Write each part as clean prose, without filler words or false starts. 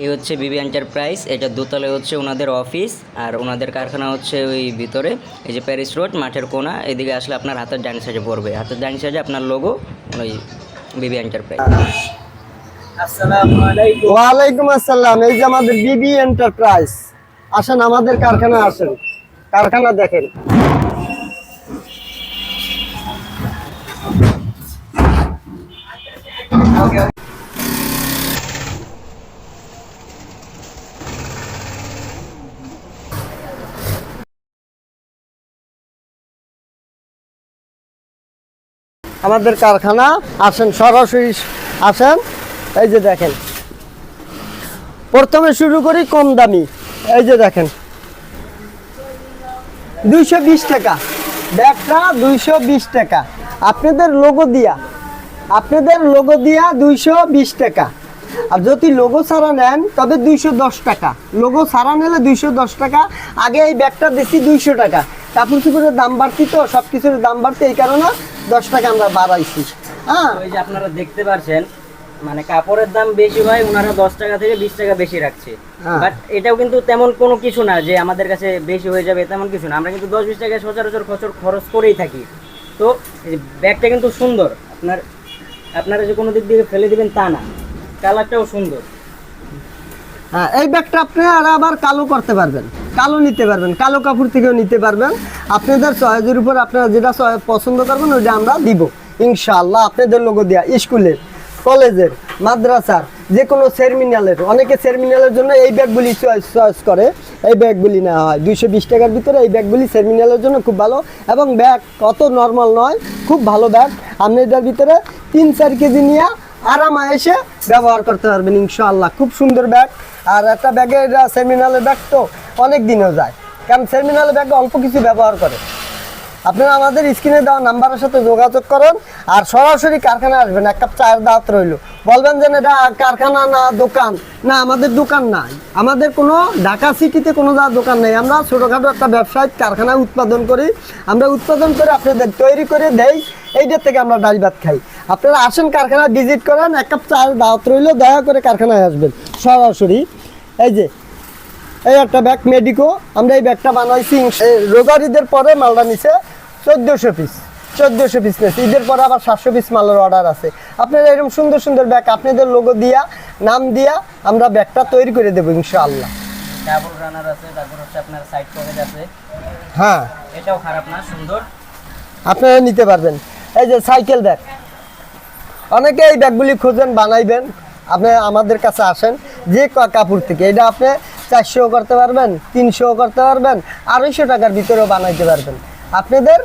এই হচ্ছে বিবি এন্টারপ্রাইজ, এটা দোতলায় হচ্ছে ওনাদের অফিস আর ওনাদের কারখানা হচ্ছে ওই ভিতরে। এই যে প্যারিস রোড মাঠের কোনা, এদিকে আসলে আপনার হাতের ডান সাইডে পড়বে, হাতের ডান সাইডে আপনার লোগো ওই বিবি এন্টারপ্রাইজ। আসসালামু আলাইকুম। ওয়ালাইকুম আসসালাম। এই যে আমাদের বিবি এন্টারপ্রাইজ, আসেন আমাদের কারখানা, আসেন কারখানা দেখেন। আমাদের কারখানা আসেন, সরাসরি আসেন। এই যে দেখেন, প্রথমে শুরু করি কম দামি। এই যে দেখেন 220 টাকা ব্যাগটা, 220 টাকা আপনাদের লোগো দিয়া, 220 টাকা। আর যদি লোগো ছাড়া নেন তবে 210 টাকা। লোগো ছাড়া নিলে 210 টাকা। আগে এই ব্যাগটা দিচ্ছি 200 টাকা, কাপড় চোপড়ের দাম বাড়তি তো, সব কিছুর দাম বাড়তি, এই কারণে 10 টাকা আমরা বাড়াইছি। হ্যাঁ, ওই যে আপনারা দেখতে পাচ্ছেন মানে কাপড়ের দাম বেশি হয়, ওনারা 10 টাকা থেকে 20 টাকা বেশি রাখছে। বাট এটাও কিন্তু তেমন কোনো কিছু না যে আমাদের কাছে বেশি হয়ে যাবে, তেমন কিছু না। আমরা কিন্তু 10-20 টাকা সচরাচর খরচ করেই থাকি। তো ব্যাগটা কিন্তু সুন্দর, আপনারা যে কোনো দিক দিয়ে ফেলে দিবেন তা না, কালারটাও সুন্দর। হ্যাঁ, এই ব্যাগটা আপনারা আবার কালো করতে পারবেন, কালো নিতে পারবেন, কালো কাপড় থেকেও নিতে পারবেন। আপনাদের চয়েসের উপর আপনারা যেটা পছন্দ করবেন ওইটা আমরা দিব ইনশাআল্লাহ। আপনাদের লোগো দেওয়া স্কুলের, কলেজের, মাদ্রাসার, যে কোনো সেমিনারের, অনেকে সেমিনারের জন্য এই ব্যাগগুলি চয়েস করে, এই ব্যাগগুলি নেওয়া হয় 220 টাকার ভিতরে। এই ব্যাগগুলি সেমিনারের জন্য খুব ভালো, এবং ব্যাগ অত নর্মাল নয়, খুব ভালো ব্যাগ। আপনি এটার ভিতরে 3-4 কেজি নিয়ে আরামে এসে ব্যবহার করতে পারবেন ইনশাআল্লাহ। খুব সুন্দর ব্যাগ। আর একটা ব্যাগে, এটা সেমিনারের ব্যাগ তো অনেক দিনও যায়, কারণ সেমিনারের ব্যাগ অল্প কিছু ব্যবহার করে। আপনারা আমাদের স্ক্রিনে দেওয়া নাম্বারের সাথে যোগাযোগ করেন, আর সরাসরি কারখানা আসবেন। 1 কাপ চায়ের দাওয়াত রইল। বলবেন যে এটা কারখানা না দোকান, না আমাদের দোকান নাই, আমাদের কোনো ঢাকা সিটিতে কোনো দোকান নেই। আমরা ছোটোখাটো একটা ব্যবসায়িক কারখানায় উৎপাদন করি। আমরা উৎপাদন করে আপনাদের তৈরি করে দেই, এইটার থেকে আমরা ডাল ভাত খাই। আপনারা আসেন, কারখানা ভিজিট করেন, 1 কাপ চায়ের দাওয়াত রইল, দয়া করে কারখানায় আসবেন সরাসরি। এই যে এই একটা ব্যাগ মেডিকো, আমরা এই ব্যাগটা বানাইছি রোজার ঈদের পরে। মালটা নিচে 1400 পিস নিয়েছে। ঈদের পরে আবার 700 পিস মালের অর্ডার আছে। আপনারা এরকম সুন্দর সুন্দর ব্যাগ আপনাদের লোগো দিয়া, নাম দিয়া আমরা ব্যাগটা তৈরি করে দেবো ইনশাআল্লাহ। ডাবল রানার আছে, তারপর হচ্ছে আপনার সাইড পকেট আছে। হ্যাঁ, এটাও খারাপ না, সুন্দর, আপনারা নিতে পারবেন। এই যে সাইকেল ব্যাগ, অনেকে এই ব্যাগগুলি খোঁজেন, বানাইবেন, আপনি আমাদের কাছে আসেন। যে কাপড় থেকে এটা আপনি 400 করতে পারবেন, 300 করতে পারবেন, 250 টাকার ভিতরেও বানাইতে পারবেন। আপনাদের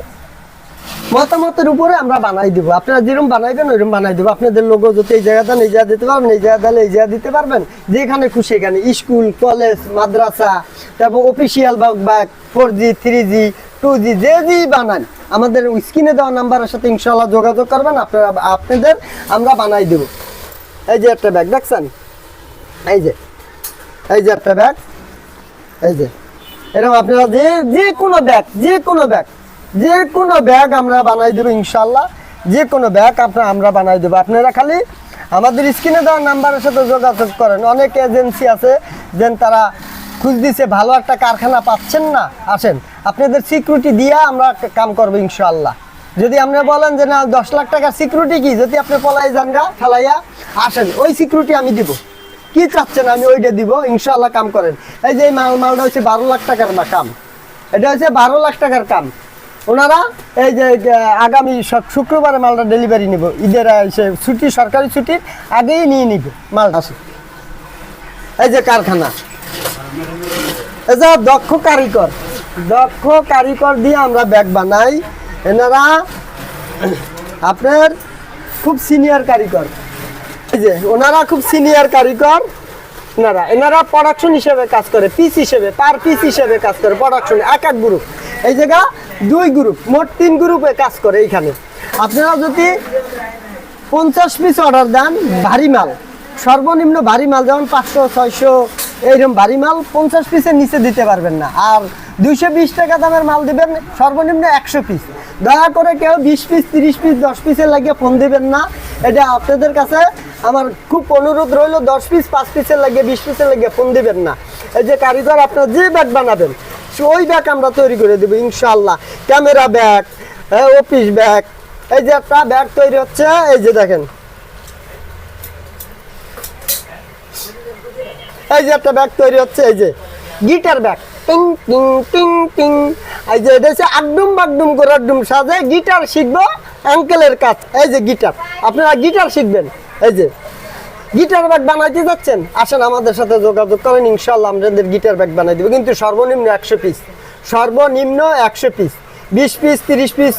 মতামতের উপরে আমরা বানাই দিব। আপনারা যেরকম বানাইবেন ওইরকম বানাই দেবো। আপনাদের লোগো যদি এই জায়গাটা এই জায়গা দিতে পারবেন, এই জায়গা দিলে এই জায়গা দিতে পারবেন, যেখানে খুশি এখানে, স্কুল, কলেজ, মাদ্রাসা, তারপর official bag, 4G, 3G, 2G, যে বানান আমাদের স্ক্রিনে দেওয়া নাম্বারের সাথে ইনশাআল্লাহ যোগাযোগ করবেন। আপনাদের আমরা বানাই দেব। এই যে একটা ব্যাগ দেখছেন, এই যে একটা ব্যাগ, এই যে এরকম আপনারা যে কোনো ব্যাগ আমরা বানাই দেবো ইনশাআল্লাহ। যে কোনো ব্যাগ আমরা বানাই দেবো। আপনারা খালি আমাদের স্ক্রিনে দেওয়া নাম্বারের সাথে যোগাযোগ করেন। অনেক এজেন্সি আছে যেন তারা খুঁজ দিছে, ভালো একটা কারখানা পাচ্ছেন না, আসেন, আপনাদের সিকিউরিটি দিয়ে আমরা কাম করবো ইনশাআল্লাহ। যদি আপনি বলেন যে না 10 লাখ টাকার সিকিউরিটি কি, যদি আপনি পলাই যান গা ফেলাইয়া আসেন, ওই সিকিউরিটি আমি দিব। কি চাচ্ছেন আমি ওইটা দিব ইনশাআল্লাহ, কাম করেন। এই যে মালটা হচ্ছে 12 লাখ টাকার কাম, এটা হচ্ছে 12 লাখ টাকার কাম। ওনারা এই যে আগামী শুক্রবারে মালটা ডেলিভারি নিব, ঈদের ছুটি, সরকারি ছুটির আগেই নিয়ে নিব মালটা। আসে এই যে কারখানা, এই যে দক্ষ কারিগর দিয়ে আমরা ব্যাগ বানাই। এনারা আপনার খুব সিনিয়র কারিগর। এই যে ওনারা খুব সিনিয়র কারিগর। এনারা প্রোডাকশন হিসেবে কাজ করে, পিস হিসেবে, পার পিস হিসেবে কাজ করে প্রোডাকশনে। এক গ্রুপ, এই জায়গা 2 গ্রুপ, মোট 3 গ্রুপে কাজ করে এইখানে। আপনারা যদি 50 পিস অর্ডার দেন, ভারী মাল, সর্বনিম্ন ভারী মাল যেমন 500-600 এইরকম ভারী মাল 50 পিসের নিচে দিতে পারবেন না। আর 220 টাকা দামের মাল দিবেন সর্বনিম্ন 100 পিস। দয়া করে কেউ 20 পিস, 30 পিস, 10 পিসের লাগিয়ে ফোন দিবেন না। এটা আপনাদের কাছে আমার খুব অনুরোধ রইল 10 পিস 5 পিসের লাগে 20 পিসের লাগে ফোন দিবেন না। এই যে কারিগর আপনারা যে ব্যাগ বানাবেন ওই ব্যাগ আমরা তৈরি করে দেবো ইনশাআল্লাহ। ক্যামেরা ব্যাগ, অফিস ব্যাগ, এই যে একটা ব্যাগ তৈরি হচ্ছে, এই যে দেখেন এই যে একটা ব্যাগ তৈরি হচ্ছে, এই যে গিটার ব্যাগ, টিং টিং টিং টিং। এই যে এটা হচ্ছে আগডুম বাগডুম করে ডুম সাজে গিটার শিখবো আঙ্কেলের কাজ। এই যে গিটার, আপনারা গিটার শিখবেন। এই যে গিটার ব্যাগ বানাইতে যাচ্ছেন, আসেন আমাদের সাথে যোগাযোগ করেন, ইনশাআল্লাহ আমাদের গিটার ব্যাগ বানাই দেবো, কিন্তু সর্বনিম্ন 100 পিস, সর্বনিম্ন 100 পিস। 20 পিস 30 পিস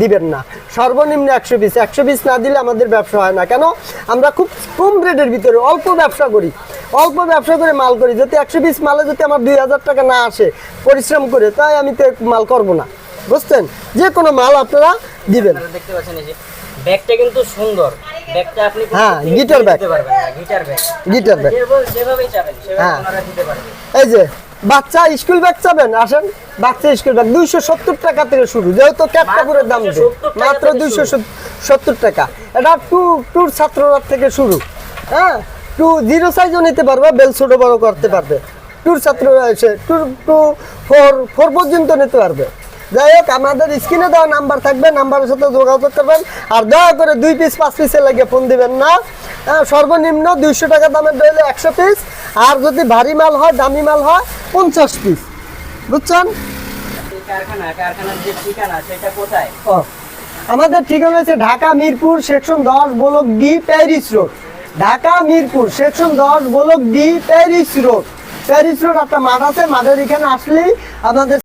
দিবেন না, সর্বনিম্ন 100 পিস। 100 পিস না দিলে আমাদের ব্যবসা হয় না। কেন? আমরা খুব কম রেটের ভিতরে অল্প ব্যবসা করি, অল্প ব্যবসা করে মাল করি। যদি 100 পিস মালে যদি আমার 2000 টাকা না আসে পরিশ্রম করে, তাই আমি তো মাল করবো না, বুঝছেন? যে কোনো মাল আপনারা দিবেন। আপনারা দেখতে পাচ্ছেন এই যে ব্যাগটা কিন্তু সুন্দর, ব্যাগটা আপনি হ্যাঁ, গিটার ব্যাগ, দিতে পারবেন না, গিটার ব্যাগ, গিটার ব্যাগ যেভাবেই চাবেন সেভাবে হ্যাঁ। ওনারা দিতে পারবেন। এই যে বাচ্চা স্কুল ব্যাগ চাবেন, আসেন বাচ্চা স্কুল ব্যাগ 270 টাকা থেকে শুরু, যেহেতু ক্যাপ কাপড়ের দাম তো, 270 টাকা মাত্র থেকে 270 টাকা। এটা টুর ছাত্ররা থেকে শুরু, হ্যাঁ, 0 সাইজও নিতে পারবে, বেল ছোট বড় করতে পারবে। টুর ছাত্ররা এসে 2 to 4 পর্যন্ত নিতে পারবে। যাই হোক, আমাদের স্ক্রিনে দেওয়া নাম্বার থাকবে, নাম্বারের সাথে যোগাযোগ করবেন। আর দয়া করে 2 পিস 5 পিসের লাগে ফোন দিবেন না। সর্বনিম্ন 200 টাকা দামের রইলে 100 পিস, আর যদি ভারী মাল হয়, দামি মাল হয় 50 পিস, বুঝছেন? এই কারখানার যে ঠিকানা সেটা কোথায়? ও, আমাদের ঠিকানা হচ্ছে Dhaka Mirpur section 10 block D Paris road. Dhaka Mirpur section 10 block D Paris road. Paris road একটা মাঠ আছে, মাঠের এখানে আসলেই আমাদের